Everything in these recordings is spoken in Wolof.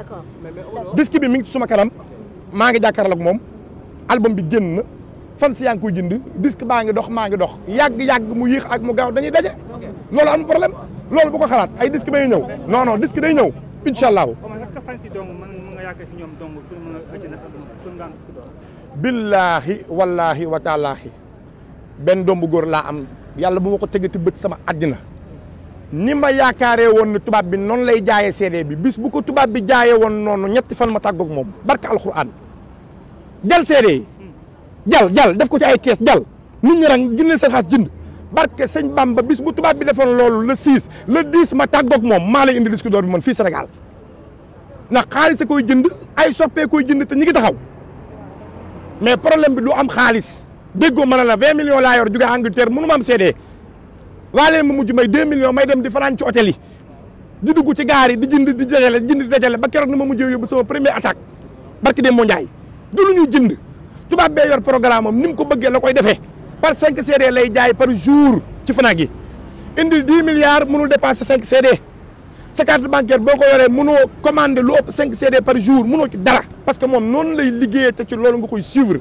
d'accord disque bi mi ngi ci suma kanam maa ngi jàkkaarloog moom album bi génn na fan si yaa ngi koy jënd disque baa ngi dox maa ngi dox yàgg mu yéex ak mu gaaw dañuy daje loolu am problème loolu bu ko xalaat ay disque bay ñëw non disque day ñëw incha allah. est-ce que fan si dong mën nga yaakaar si ñoom dong pour mën a ëcc nag pour nga am disque d'or. billaahi wallaahi wa taalaahi benn doom bu góor laa am yàlla bu ma ko tegati bët sama àddina ni ma yaakaaree woon ne tubaab bi noonu lay jaayee CD bi bis bu ko tubaab bi jaayee woon noonu ñetti fan ma tàggoog moom barka alxuraan jal CD yi jal def ko ci ay kees jal nit ñi rang jëndee seen xaas jënd barke sëñ Bamba bis bu tubaab bi defoon loolu le 6 le 10 ma tàggoog moom maa lay indi disque d'or bi man fii Sénégal ndax xaalis a koy jënd ay soppee koy jënd te ñi ngi taxaw mais problème bi du am xaalis déggoo ma ne la 20 millions laa yor jóge Angleterre mënu ma am CD waalee mu mujj may 2 millions may dem di fanaan ci hôtel yi di dugg ci gaar yi di jënd di dajale ba keroog na ma mujjee yóbbu sama première attaque barki dem moo Njaay du lu ñuy jënd tubaab bee yor programme am ni mu ko bëggee la koy defee par 5 CD lay jaay par jour ci Fnac yi indil 10 milliards mënul dépasser 5 CD sa carte bancaire boo ko yoree mënoo commander lu ëpp 5 CD par jour mënoo ci dara parce que moom noonu lay liggéeyee te ci loolu nga koy suivre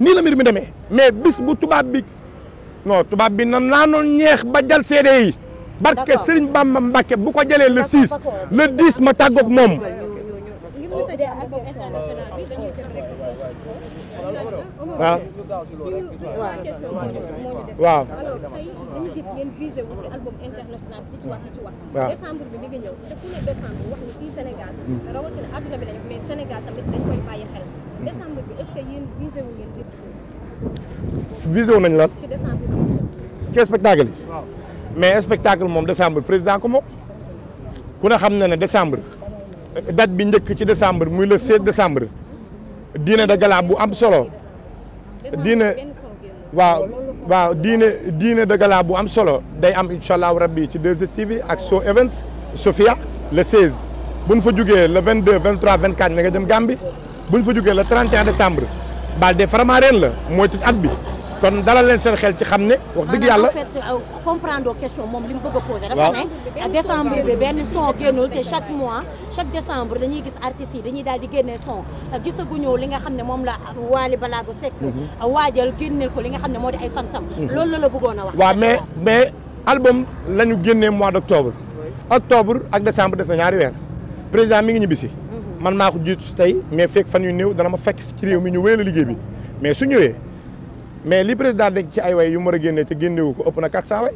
nii la mbir mi demee mais bis bu tubaab bi nan naa noon ñeex ba jal CD yi barke Serigne Bamba Mbacke bu ko jëlee le 6 le 10 ma tàggoog moom. waaw. waaw. alors tey dañu gis ngeen visé wu ci album international di ci wax. waaw décembre bi mi ngi ñëw te ku ne décembre wax ni fii Sénégal. rawatina àdduna bi lañ mais Sénégal tamit dañ koy bàyyi xel. décembre bi est-ce que yéen visé wu ngeen di. visé wu nañ lan. ci décembre bi. ci spectacle yi. mais spectacle moom décembre président ko moom ku ne xam na ne décembre date bi njëkk ci décembre muy le 16 décembre dîner de gala bu am solo dîner dîner de gala bu am solo day am incha allahu rabbi ci 2STV ak So Events Sofia le 16 bu ñu fa jugee le 22 23 24 na nga jëm Gambie bu ñu fa jugee le 31 décembre Balde Faramareen la mooy tëj at bi. kon dalal leen seen xel ci xam ne wax dëgg yàlla en fait comprendre question moom li mu bëgg a posé dafa ne décembre bi benn son génnul te chaque mois chaque décembre dañuy gis artistes yi dañuy daal di génne son gisaguñu li nga xam ne moom la Wally Ballago Seck waajal génneel ko li nga xam ne moo di ay fansam loolu la bëggoon a wax waaw mais album la ñu génnee mois d' octobre ak décembre des na ñaari weer président mi ngi ñibbisi man maa ko jiitu si tey mais fekk fan yu néew dana ma fekk ci réew mi ñu wéyal liggéey bi mais su ñëwee mais li président denc ci ay way yu mu war a génnee te génnewu ko ëpp na 400 way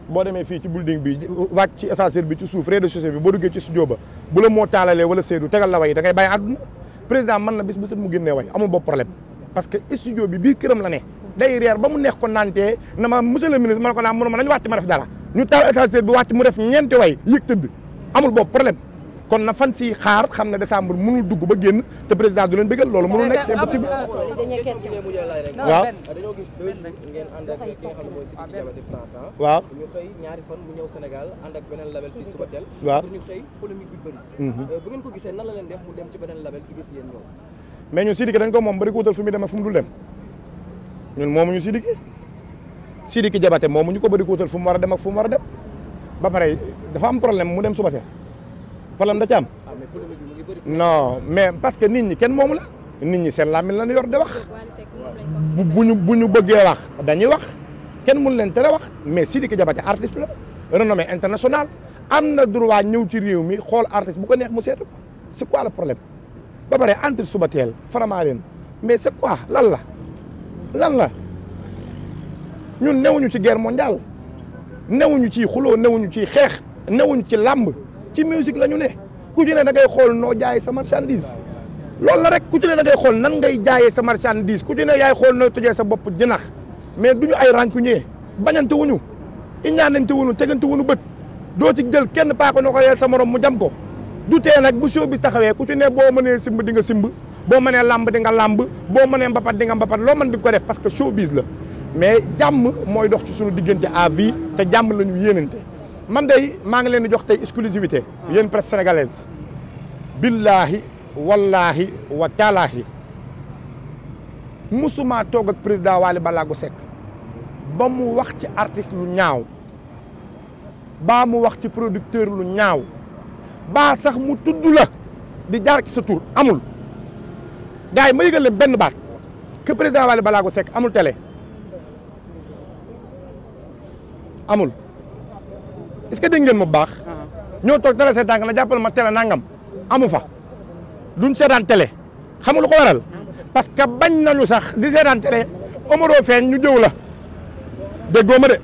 boo demee fii ci building bi wàcc ci ascenseur bi ci suuf rez-de-chaussée bi boo duggee ci studio ba bu la moo taalalee wala Seydou tegal la way da ngay bàyyi àdduna président mën na bis bu set mu génnee way amul bopp problème parce que studio bi biir këram la ne day reer ba mu neex ko nantee na ma monsieur le ministre ma ne ko naan mënu ma nañu wàcc ma def dara ñu taal ascenseur bi wàcc mu def ñeenti way yëg tëdd amul bopp problème kon na fan si xaar xam ne décembre mënul dugg ba génn te président du leen bëggal loolu mënul nekk c'est impossible. waaw. dañoo gis 2 jours ngeen ànd ak ki nga xam ne mooy Sidiki Diabaté France. waaw ñu xëy ñaari fan mu ñëw Sénégal ànd ak beneen label fii Subatel. waaw pour ñu xëy polémique bi bëri. bu ngeen ko gisee nan la leen def mu dem ci beneen label jóge si yéen ñoom. mais ñun Sidiki dañ ko moom bari ko wutal fu muy dem ak fu mu dul dem ñun moomuñu Sidiki Diabaté moomuñu ko bari ko wutal fu mu war a dem ak fu mu war a dem ba pare dafa am problème mu dem Subatel. problème da ci am non mais parce que nit ñi kenn moomu la nit ñi seen làmmiñ la ñu yor di wax bu ñu bëggee wax dañuy wax kenn mun leen tere wax mais Sidiki Diabaté artiste la renommé international am na droit ñëw ci réew mi xool artiste bu ko neex mu seetu ko c'est quoi le problème ba pare entre Subatel Faramareen mais c'est quoi lan la ñun newuñu ci guerre mondiale newuñu ci xuloo newuñu ci xeex newuñu ci làmb ci musique la ñu ne ku ci ne da ngay xool noo jaayee sa marchandise loolu la rek ku ci ne da ngay xool nan ngay jaayee sa marchandise ku ci ne yaay xool nooy tojee sa bopp jënax mais duñu ay rancunier bañante wuñu iñaanante wuñu tegante wuñu bët doo ci jël kenn paako na ko yee sa morom mu jam ko du tee nag bu show bi taxawee ku ci ne boo mënee simb di nga simb boo mënee làmb di nga làmb boo mënee mbapat di nga mbapat loo mën di ko def parce que showbiz la mais jàmm mooy dox ci suñu diggante à vie te jàmm la ñu yéenante man day maa ngi leen di jox tey exclusivité yéen presse sénégalaise billahi wallahi wa taalaahi musuma toog ak président Wally Ballago Seck ba mu wax ci artiste lu ñaaw baa mu wax ci producteur lu ñaaw baa sax mu tudd la di jaar ci sa tur amul gars yi ma yëgal leen benn baat que président Wally Ballago Seck amul télé amul est-ce que dégg ngeen ma bu baax ñoo toog télé seetaan na jàppal ma télé nangam amu fa duñ seetaan télé xam nga lu ko waral parce que bañ nañu sax di seetaan télé Omaro feeñ ñu jëw la déggoo ma de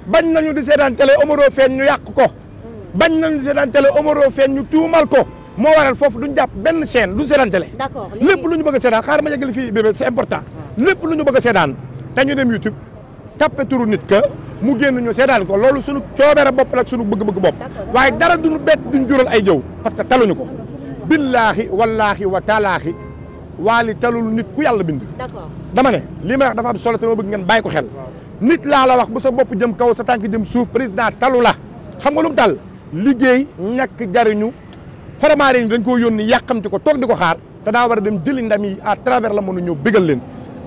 bañ nañu di seetaan télé Omaro feeñ ñu yàq ko bañ nañu di seetaan télé Omaro feeñ ñu tuumal ko moo waral foofu duñ jàpp benn chaîne duñ seetaan télé. d'accord lépp lu ñu bëgg a seetaan xaaral ma yeggali fii bébé c'est important lépp lu ñu bëgg a seetaan te ñu dem YouTube tappe turu nit ka mu génn ñu seetaan ko loolu suñu coobere bopp la ak suñu bëgg-bëgg bopp waaye dara duñu bett duñ jural ay jëw parce que taluñu ko billaahi wallaahi wa taalaahi Wally talul nit ku yàlla bind. d'accord dama ne li may wax dafa am solo te ma bëgg ngeen bàyyi ko xel nit laa la wax bu sa bopp jëm kaw sa tànk jëm suuf président talu la xam nga lu mu tal liggéey ñàkk jariñu Faramareen dañ koo yónni yàqamti ko toog di ko xaar te daa war a dem jëli ndam yi à travers la mën a ñëw bégal leen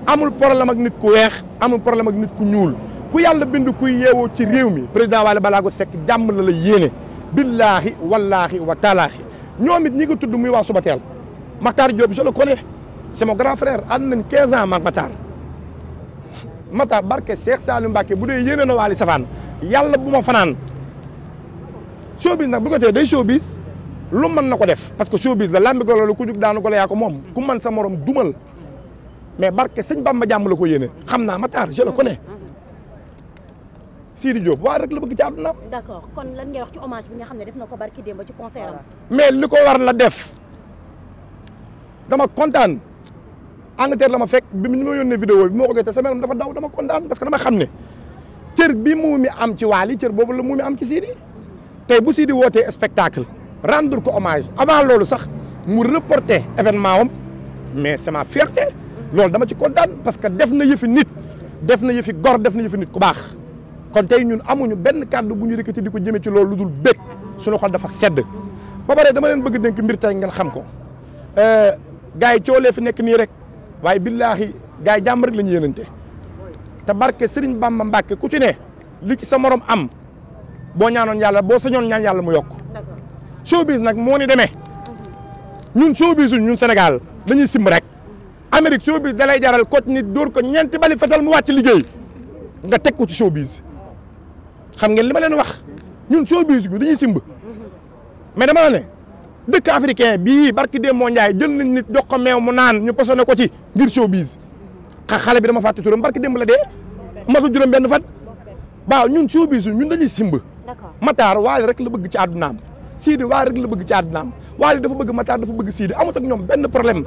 amul problème ak nit ku weex amul problème ak nit ku ñuul ku yàlla bind kuy yeewoo ci réew mi président Wally Ballago Seck jàmm la la yéene billaahi wallaahi wa taalaahi ñoom it ñi nga tudd muy waa Subatel Matar Diop je le connais c'est mon grand frère ànd nañ 15 ans maag Matar barke Cheikh Saliou Mbacké bu dee yéene na Wally safaan yàlla bu ma fanaan showbiz nag bu ko tee day showbiz lu mën na ko def parce que showbiz la lambi golo la ku jug daanu ko la yaa ko moom ku man sa morom dumal mais barke sëñ Bamba jàmm la ko yéene xam naa Matar je le connais Sidi Diop waa rek la bëgg ci àdduna. d'accord kon lan ngay wax ci hommage bi nga xam ne def na ko barki démb ci concert am. mais li ko war la def dama kontaan Angleterre la ma fekk bi ñu ma yónnee vidéo bi moo ko gisee semaine dafa daw dama kontaan parce que dama xam ne cër bi Momy am ci Wally cër boobu la Momy am ci Sidi tey bu Sidi wootee spectacle rendre ko hommage avant loolu sax mu reporter événement am mais c'est ma fierté loolu dama ci kontaan parce que def na yëfi nit def na yëfi gor def na yëfi nit ku baax kon tey ñun amuñu benn kàddu bu ñu rëkkati di ko jëmee ci loolu lu dul bëgg suñu xol dafa sedd ba pare dama leen bëgg dénk mbir tey ngeen xam ko gars yi coolee fi nekk nii rek waaye billaahi gars yi jàmm rek la ñu yéenante te barke Serigne Bamba Mbacke ku ci ne li ci sa morom am boo ñaanoon yàlla boo sañoon ñaan yàlla mu yokk showbiz nag moo ni demee ñun showbiz ñun Sénégal dañuy simb rek Amérique showbiz da lay jaral kot nit dóor ko ñeenti bali fetal mu wàcc liggéey nga teg ko ci showbiz xam ngeen li ma leen wax ñun showbiz bi dañuy simb mais dama la ne dëkk africain bii barki démb moo Njaay jël nañ nit jox ko meew mu naan ñu posone ko ci ngir showbiz xale bi dama fàtte turam barki démb la dee matu juróom benn fan waaw ñun showbiz ñun dañuy simb Matar Wally rek la bëgg ci àddunaam Sidi Wally rek la bëgg ci àddunaam Wally dafa bëgg Matar dafa bëgg Sidi amut ak ñoom benn problème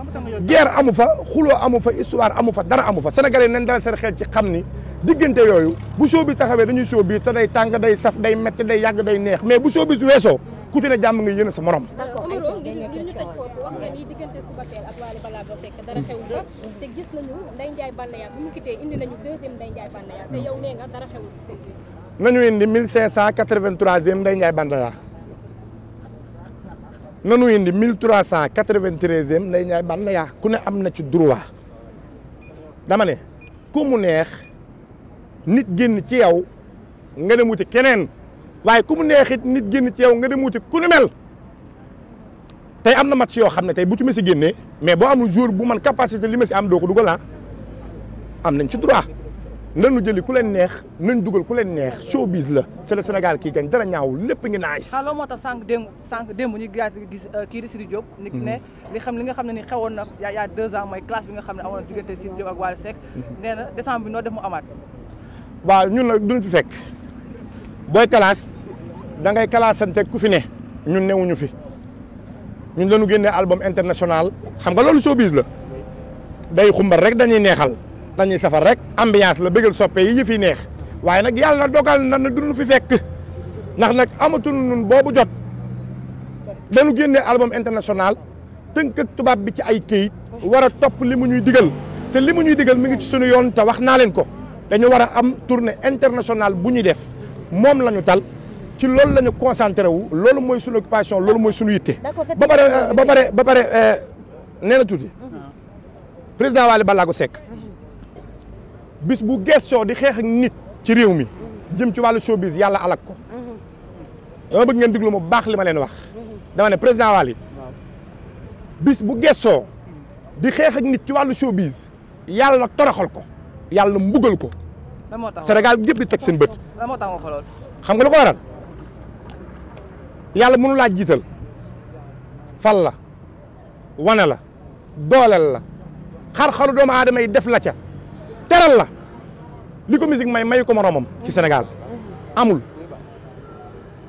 guerre amu fa xuloo amu fa histoire amu fa dara amu fa sénégalais nañ dara seen xel ci xam ni diggante yooyu bu showbiz taxawee dañuy showbiz te day tàng day saf day metti day yàgg day neex mais bu showbiz weesoo ku ci ne jàmm nga yéene sa morom. d'accord Omaro ngir ñu tëj foofu wax nga ni diggante Subatel ak Wally Ballago Seck dara xewul fa te gis nañu Ndeye Ndiaye Banaya bu mu quitté indi nañu deuxième Ndeye Ndiaye Banaya te yow nee nga dara xewul ci seen biir. nañu indi 1583e Ndeye Ndiaye Banaya nañu indi 1393e Ndeye Ndiaye Banaya ku ne am na ci droit dama ne ku mu neex nit génn ci yow nga dem wuti keneen waaye ku mu neexit nit génn ci yow nga dem wuti ku ni mel tey am na match yoo xam ne tey bu ci Messi génnee mais boo amul jour bu man capacité li Messi am doo ko dugal am nañ ci droit nañu jëli ku leen neex nañ dugal ku leen neex showbiz la c'est le Sénégal kii gañ dara ñaawul lépp ngi nice. loolu moo tax sànq démb ñu gis kii di Sidi Diop. nit ne li nga xam ne ni xewoon na y a 2 ans mooy classe bi nga xam ne amoon na diggante Sidi Diop ak Wally Seck. nee na décembre bi noo def mu amaat. waaw ñun nag duñ fi fekk booy classe da ngay classante ku fi ne ñun newuñu fi ñun dañu génne album international xam nga loolu showbiz la day xumbal rek dañuy neexal. dañuy safar rek ambiance la bëggal soppe yi yëf yi neex waaye nag yàlla dogal na duñu fi fekk ndax nag amatul nun boobu jot dañu génne album international tënk ak tubaab bi ci ay këyit war a topp li mu ñuy digal te li mu ñuy digal mi ngi ci suñu yoon te wax naa leen ko dañu war a am tournée internationale bu ñuy def moom la ñu tal ci loolu la ñu concentré wu loolu mooy suñu occupation loolu mooy suñu yitte ba pare nee na tuuti président Wally Ballago Seck bis bu gestoo di xeex ak nit ci réew mi jëm ci wàllu showbiz yàlla alak ko dama bëgg ngeen diglu ma bu baax li ma leen wax dama ne président Wally bis bu gessoo di xeex ak nit ci wàllu showbiz yàlla toroxal ko yàlla mbugal ko Sénégal gépp di teg seen bët xam nga lu ko waral yàlla mënu laa jiital fal la wane la dooleel la xar-xaru doomu aadama yi def la ca teral la li ko musique may ko moromam ci Sénégal amul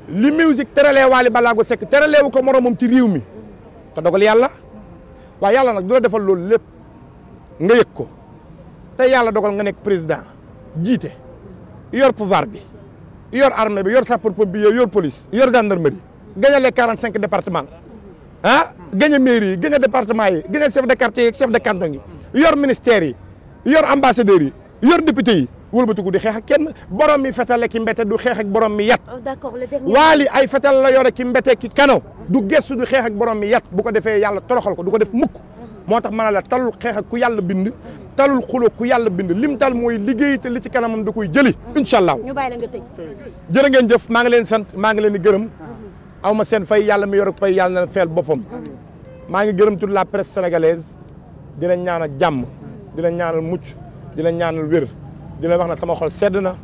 li musique teralee Wally Ballago Seck teraleewu ko moromam ci réew mi te dogal yàlla waaye yàlla nag du la defal loolu lépp nga yëg ko te yàlla dogal nga nekk président jiite yor pouvoir bi yor armée bi yor sapeur-pompier yor police yor gendarmerie gagné les 45 départements gagné mairie yi gagné département yi gagné chef de quartier yi chef de canton yi yor ministères yi yor ambassadeurs yi yor député yi wëlbatiku di xeex ak kenn borom mi fetal ki mbete du xeex ak borom mi yat Wally ay fetal la yore ki mbete ki kano du gestu du xeex ak borom mi yat bu ko defee yàlla toroxal ko du ko def mukk moo tax mën a la talul xeex ak ku yàlla bind talul xuloo ku yàlla bind lim tal mooy liggéey te li ci kanamam da koy jëli incha allah. ñu bàyyi la nga tëj. jërë ngeen jëf maa ngi leen sant maa ngi leen di gërëm aw ma seen fay yàlla mi yor fay yàlla na feel boppam maa ngi gërëm toute la presse sénégalaise di leen ñaanal jàmm di leen ñaanal mucc di leen ñaanal wér di leen wax na sama xol sedd na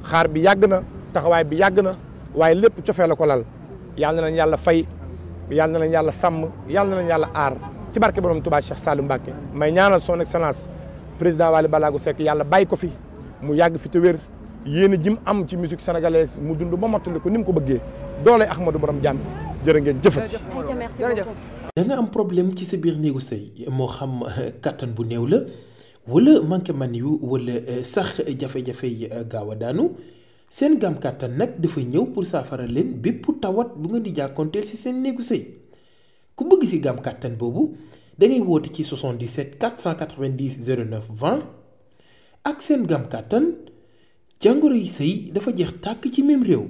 xaar bi yàgg na taxawaay bi yàgg na waaye lépp cofee la ko lal yàlla na leen yàlla fay yàlla na leen yàlla sàmm yàlla na leen yàlla aar ci barke borom Touba Cheikh Saliou Mbacké may ñaanal son excellence président Wally Ballago Seck yàlla bàyyi ko fi mu yàgg fi te wér yéen a jim am ci musique sénégalaise mu dund ba mottali ko ni mu ko bëggee doole Ahmadou borom jàmm jërë ngeen jëfati. da nga am problème ci sa biir néegu sëy moo xam kattan bu néew la wala manqué man yu wala sax jafe-jafe yi gaaw a daanu seen gaam kattan nag dafa ñëw pour saafara leen bépp tawat bu nga di jàkkoonteel ci seen néegu sëy ku bëgg ci gaam kattan boobu da ngay woote ci 77 490 09 20 ak seen gaam kattan jàngoro yi sëy dafa jeex tàkk ci même réew.